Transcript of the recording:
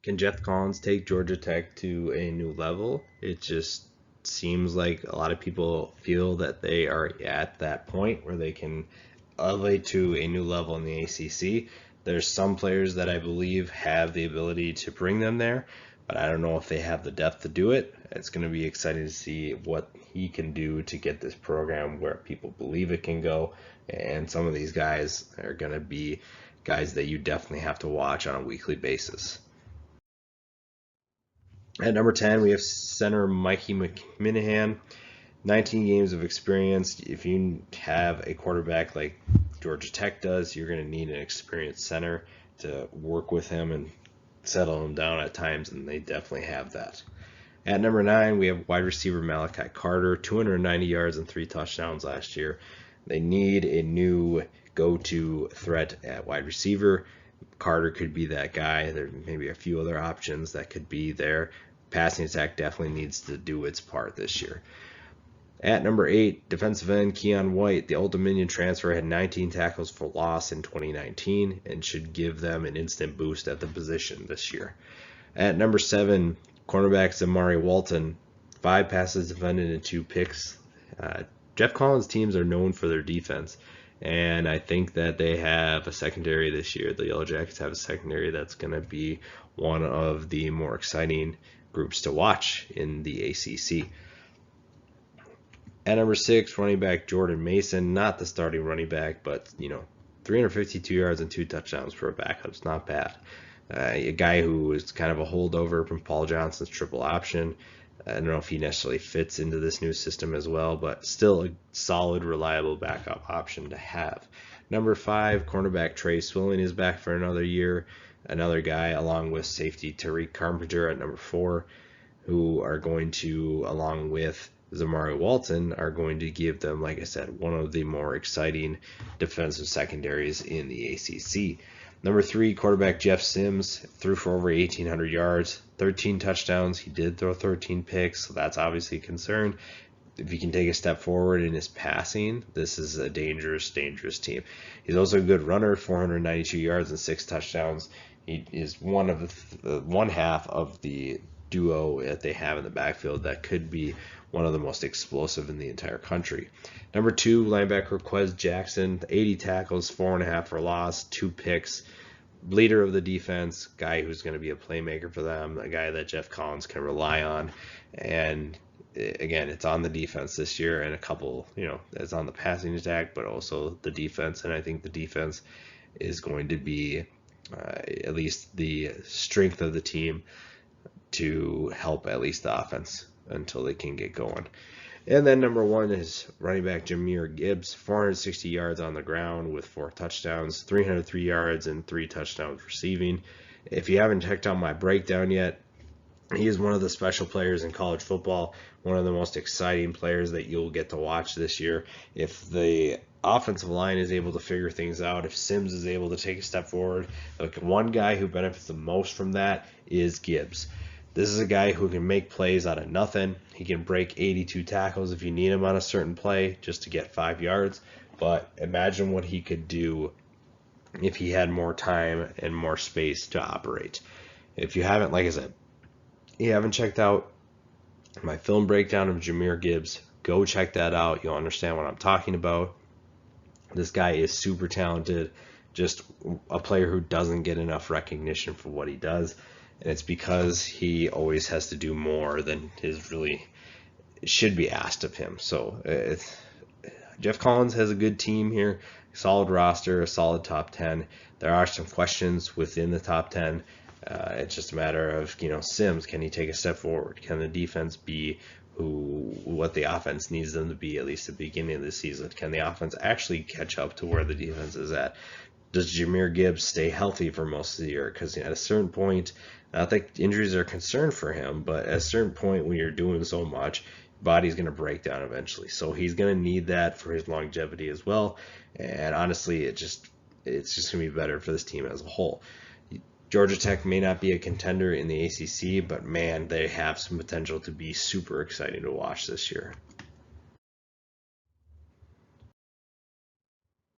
Can Geoff Collins take Georgia Tech to a new level? It just seems like a lot of people feel that they are at that point where they can elevate to a new level in the ACC. There's some players that I believe have the ability to bring them there, but I don't know if they have the depth to do it. It's going to be exciting to see what he can do to get this program where people believe it can go. And some of these guys are going to be guys that you definitely have to watch on a weekly basis. At number 10, we have center Mikey Mcminahan. 19 games of experience. If you have a quarterback like Georgia Tech does, you're going to need an experienced center to work with him and settle him down at times, and they definitely have that. At number 9, we have wide receiver Malachi Carter, 290 yards and 3 touchdowns last year. They need a new go-to threat at wide receiver. Carter could be that guy. There may be a few other options that could be there. Passing attack definitely needs to do its part this year. At number 8, defensive end Keon White. The Old Dominion transfer had 19 tackles for loss in 2019 and should give them an instant boost at the position this year. At number 7, cornerback Jamar Walton. 5 passes defended and 2 picks. Geoff Collins' teams are known for their defense, and I think that they have a secondary this year. The Yellow Jackets have a secondary that's going to be one of the more exciting groups to watch in the ACC. At number 6, running back Jordan Mason, not the starting running back, but 352 yards and 2 touchdowns for a backup. It's not bad. A guy who was kind of a holdover from Paul Johnson's triple option. I don't know if he necessarily fits into this new system as well, but still a solid, reliable backup option to have. Number 5, cornerback Trey Swilling is back for another year. Another guy, along with safety Tariq Carpenter at number 4, who are going to, along with Jamar Walton, are going to give them, like I said, one of the more exciting defensive secondaries in the ACC. Number 3, quarterback Jeff Sims threw for over 1,800 yards, 13 touchdowns. He did throw 13 picks, so that's obviously a concern. If he can take a step forward in his passing, this is a dangerous, dangerous team. He's also a good runner, 492 yards and 6 touchdowns. He is one half of the duo that they have in the backfield that could be one of the most explosive in the entire country. Number 2, linebacker Quez Jackson, 80 tackles, 4.5 for loss, 2 picks. Leader of the defense, guy who's going to be a playmaker for them, a guy that Geoff Collins can rely on. And again, it's on the defense this year, and a couple, it's on the passing attack, but also the defense. And I think the defense is going to be at least the strength of the team to help at least the offense until they can get going. And then number 1 is running back Jameer Gibbs, 460 yards on the ground with 4 touchdowns, 303 yards and 3 touchdowns receiving. If you haven't checked out my breakdown yet, he is one of the special players in college football, one of the most exciting players that you'll get to watch this year. If the offensive line is able to figure things out, if Sims is able to take a step forward, like one guy who benefits the most from that is Gibbs. This is a guy who can make plays out of nothing. He can break 82 tackles if you need him on a certain play just to get 5 yards. But imagine what he could do if he had more time and more space to operate. If you haven't, like I said, you haven't checked out my film breakdown of Jameer Gibbs, go check that out. You'll understand what I'm talking about. This guy is super talented, just a player who doesn't get enough recognition for what he does. And it's because he always has to do more than his really should be asked of him. So Geoff Collins has a good team here, solid roster, a solid top 10. There are some questions within the top 10. It's just a matter of, Sims, can he take a step forward? Can the defense be what the offense needs them to be, at least at the beginning of the season? Can the offense actually catch up to where the defense is at? Does Jameer Gibbs stay healthy for most of the year? Because at a certain point, not that injuries are a concern for him, but at a certain point when you're doing so much, body's going to break down eventually. So he's going to need that for his longevity as well. And honestly, it's just going to be better for this team as a whole. Georgia Tech may not be a contender in the ACC, but man, they have some potential to be super exciting to watch this year.